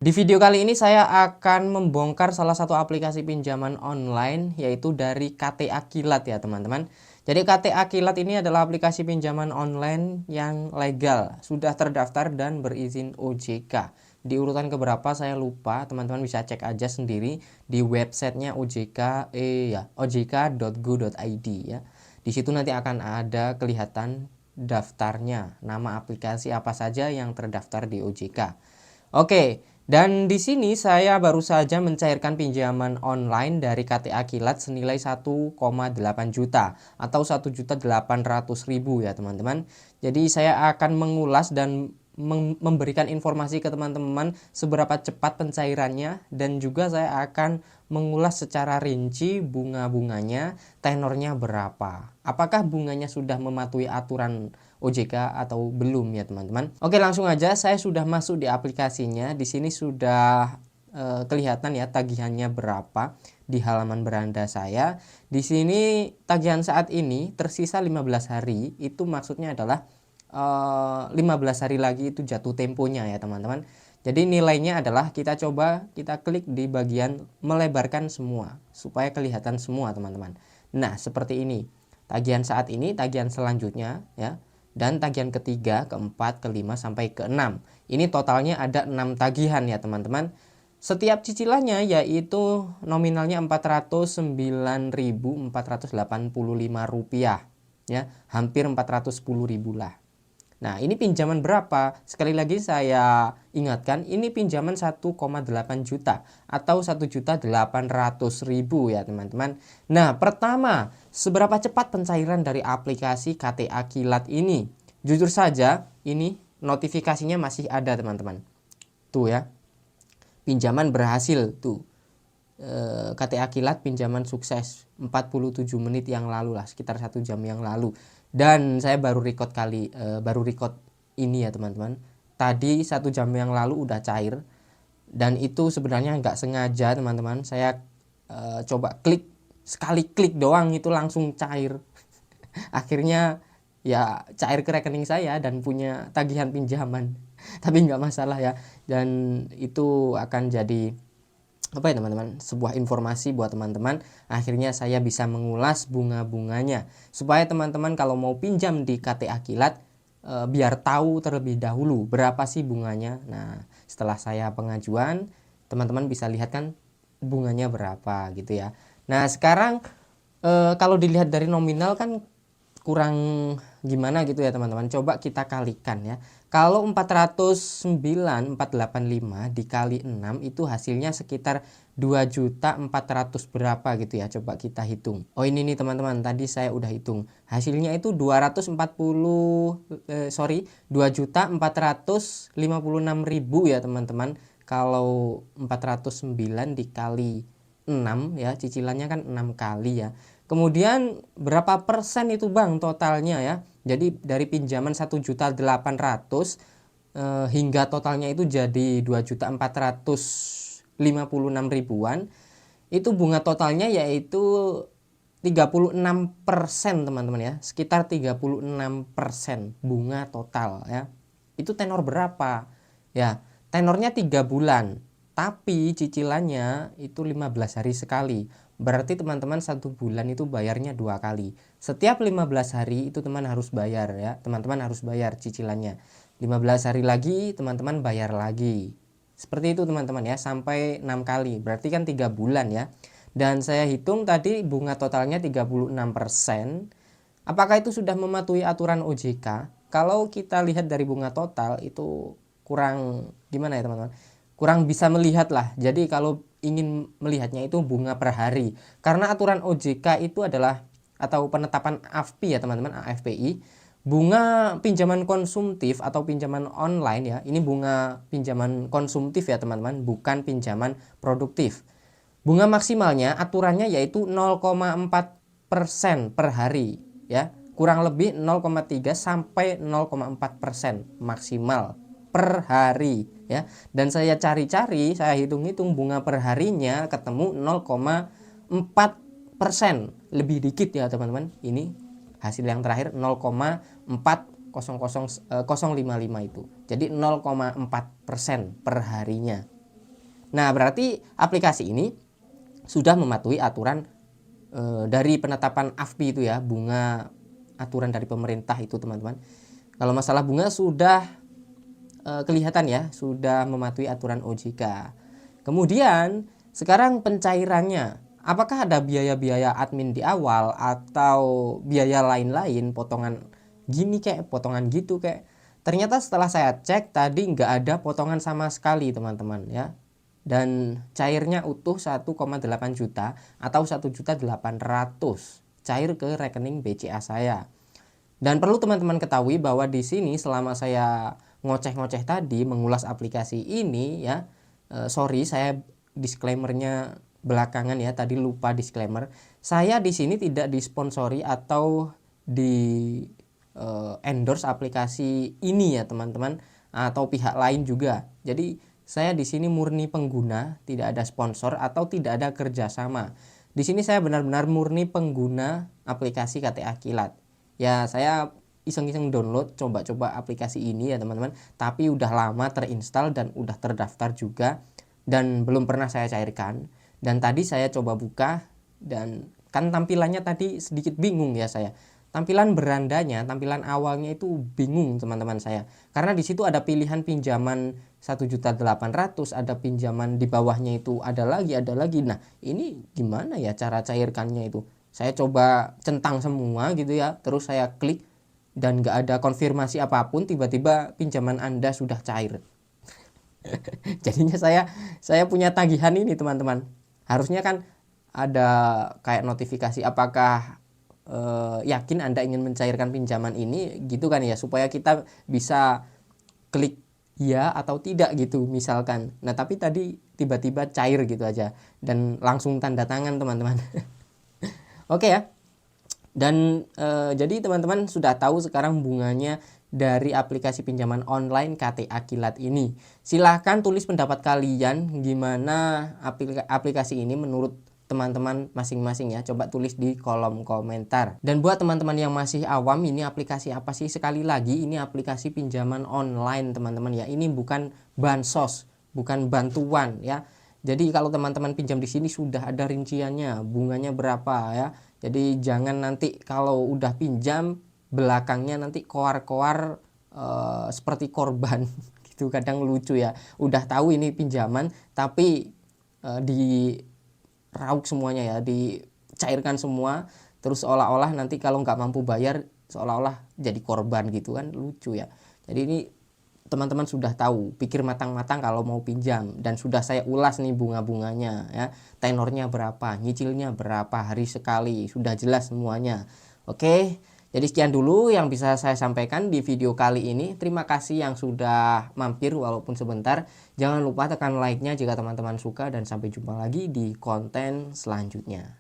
Di video kali ini saya akan membongkar salah satu aplikasi pinjaman online yaitu dari KTA Kilat ya teman-teman. Jadi KTA Kilat ini adalah aplikasi pinjaman online yang legal, sudah terdaftar dan berizin OJK. Di urutan keberapa saya lupa, teman-teman bisa cek aja sendiri di websitenya OJK ojk.go.id ya. Di situ nanti akan ada kelihatan daftarnya, nama aplikasi apa saja yang terdaftar di OJK. Oke, dan di sini saya baru saja mencairkan pinjaman online dari KTA Kilat senilai 1,8 juta atau 1.800.000 ya teman-teman. Jadi saya akan mengulas dan memberikan informasi ke teman-teman seberapa cepat pencairannya, dan juga saya akan mengulas secara rinci bunga-bunganya, tenornya berapa, apakah bunganya sudah mematuhi aturan OJK atau belum ya teman-teman. Oke, langsung aja saya sudah masuk di aplikasinya. Di sini sudah kelihatan ya tagihannya berapa di halaman beranda saya. Di sini tagihan saat ini tersisa 15 hari, itu maksudnya adalah 15 hari lagi itu jatuh temponya ya teman-teman. Jadi nilainya adalah kita klik di bagian melebarkan semua supaya kelihatan semua teman-teman. Nah, seperti ini. Tagihan saat ini, tagihan selanjutnya ya. Dan tagihan ketiga, keempat, kelima sampai keenam. Ini totalnya ada 6 tagihan ya teman-teman. Setiap cicilannya yaitu nominalnya Rp409.485 ya, hampir 410.000 lah. Nah, ini pinjaman berapa? Sekali lagi saya ingatkan, ini pinjaman 1,8 juta atau 1.800.000 ya teman-teman. Nah, pertama, seberapa cepat pencairan dari aplikasi KTA Kilat ini? Jujur saja, ini notifikasinya masih ada teman-teman. Tuh ya, pinjaman berhasil tuh. KTA Kilat pinjaman sukses 47 menit yang lalu lah, sekitar 1 jam yang lalu. Dan saya baru record ini ya teman-teman. Tadi 1 jam yang lalu udah cair, dan itu sebenarnya nggak sengaja teman-teman. Saya coba sekali klik doang itu langsung cair. Akhirnya ya cair ke rekening saya dan punya tagihan pinjaman. Tapi nggak masalah ya, dan itu akan jadi apa ya teman-teman, sebuah informasi buat teman-teman. Akhirnya saya bisa mengulas bunga-bunganya supaya teman-teman kalau mau pinjam di KTA Kilat biar tahu terlebih dahulu berapa sih bunganya. Nah, setelah saya pengajuan, teman-teman bisa lihat kan bunganya berapa gitu ya. Nah, sekarang kalau dilihat dari nominal kan kurang gimana gitu ya teman-teman. Coba kita kalikan ya. Kalau 409.485 dikali 6 itu hasilnya sekitar 2.400 berapa gitu ya. Coba kita hitung. Oh, ini nih teman-teman, tadi saya udah hitung. Hasilnya itu 2.456.000 ya teman-teman. Kalau 409 dikali 6 ya, cicilannya kan 6 kali ya. Kemudian berapa persen itu Bang totalnya ya? Jadi dari pinjaman 1.800.000 hingga totalnya itu jadi 2.456.000-an. Itu bunga totalnya yaitu 36% teman-teman ya. Sekitar 36% bunga total ya. Itu tenor berapa? Ya, tenornya 3 bulan. Tapi cicilannya itu 15 hari sekali. Berarti teman-teman 1 bulan itu bayarnya 2 kali. Setiap 15 hari itu teman harus bayar ya. Teman-teman harus bayar cicilannya. 15 hari lagi teman-teman bayar lagi. Seperti itu teman-teman ya, sampai 6 kali. Berarti kan 3 bulan ya. Dan saya hitung tadi bunga totalnya 36%. Apakah itu sudah mematuhi aturan OJK? Kalau kita lihat dari bunga total itu kurang gimana ya teman-teman? Kurang bisa melihat lah. Jadi kalau ingin melihatnya itu bunga per hari. Karena aturan OJK itu adalah, atau penetapan AFPI ya teman-teman, AFPI, bunga pinjaman konsumtif atau pinjaman online ya. Ini bunga pinjaman konsumtif ya teman-teman, bukan pinjaman produktif. Bunga maksimalnya aturannya yaitu 0,4% per hari ya. Kurang lebih 0,3 sampai 0,4% maksimal per hari ya. Dan saya cari-cari, saya hitung-hitung bunga per harinya ketemu 0,4%, lebih dikit ya teman-teman. Ini hasil yang terakhir 0,40055 itu. Jadi 0,4% per harinya. Nah, berarti aplikasi ini sudah mematuhi aturan dari penetapan AFPI itu ya, bunga aturan dari pemerintah itu teman-teman. Kalau masalah bunga sudah kelihatan ya, sudah mematuhi aturan OJK. Kemudian sekarang pencairannya, apakah ada biaya-biaya admin di awal atau biaya lain-lain, potongan gini kayak potongan gitu kayak. Ternyata setelah saya cek tadi nggak ada potongan sama sekali teman-teman ya. Dan cairnya utuh 1,8 juta atau 1.800.000 cair ke rekening BCA saya. Dan perlu teman-teman ketahui bahwa di sini selama saya ngoceh-ngoceh tadi mengulas aplikasi ini ya, sorry saya disclaimernya belakangan ya, tadi lupa disclaimer. Saya di sini tidak disponsori atau di endorse aplikasi ini ya teman-teman, atau pihak lain juga. Jadi saya di sini murni pengguna, tidak ada sponsor atau tidak ada kerjasama. Di sini saya benar-benar murni pengguna aplikasi KTA Kilat. Ya saya iseng-iseng download coba-coba aplikasi ini ya teman-teman, tapi udah lama terinstall dan udah terdaftar juga dan belum pernah saya cairkan. Dan tadi saya coba buka dan kan tampilannya tadi sedikit bingung ya saya. Tampilan berandanya, tampilan awalnya itu bingung teman-teman saya. Karena di situ ada pilihan pinjaman 1.800.000, ada pinjaman di bawahnya itu ada lagi. Nah, ini gimana ya cara cairkannya itu? Saya coba centang semua gitu ya, terus saya klik dan nggak ada konfirmasi apapun, tiba-tiba pinjaman Anda sudah cair. Jadinya saya punya tagihan ini teman-teman. Harusnya kan ada kayak notifikasi apakah yakin Anda ingin mencairkan pinjaman ini gitu kan ya, supaya kita bisa klik ya atau tidak gitu misalkan. Nah tapi tadi tiba-tiba cair gitu aja dan langsung tanda tangan teman-teman. Oke ya. Dan jadi teman-teman sudah tahu sekarang bunganya dari aplikasi pinjaman online KTA Kilat ini. Silahkan tulis pendapat kalian gimana aplikasi ini menurut teman-teman masing-masing ya. Coba tulis di kolom komentar. Dan buat teman-teman yang masih awam, ini aplikasi apa sih? Sekali lagi ini aplikasi pinjaman online teman-teman ya. Ini bukan bansos, bukan bantuan ya. Jadi kalau teman-teman pinjam di sini sudah ada rinciannya, bunganya berapa ya. Jadi jangan nanti kalau udah pinjam belakangnya nanti koar-koar seperti korban gitu, kadang lucu ya. Udah tahu ini pinjaman tapi di rauk semuanya ya, dicairkan semua, terus seolah-olah nanti kalau nggak mampu bayar seolah-olah jadi korban gitu kan, lucu ya. Jadi ini teman-teman sudah tahu, pikir matang-matang kalau mau pinjam, dan sudah saya ulas nih bunga-bunganya ya, tenornya berapa, nyicilnya berapa, hari sekali, sudah jelas semuanya. Oke, jadi sekian dulu yang bisa saya sampaikan di video kali ini. Terima kasih yang sudah mampir walaupun sebentar. Jangan lupa tekan like-nya jika teman-teman suka, dan sampai jumpa lagi di konten selanjutnya.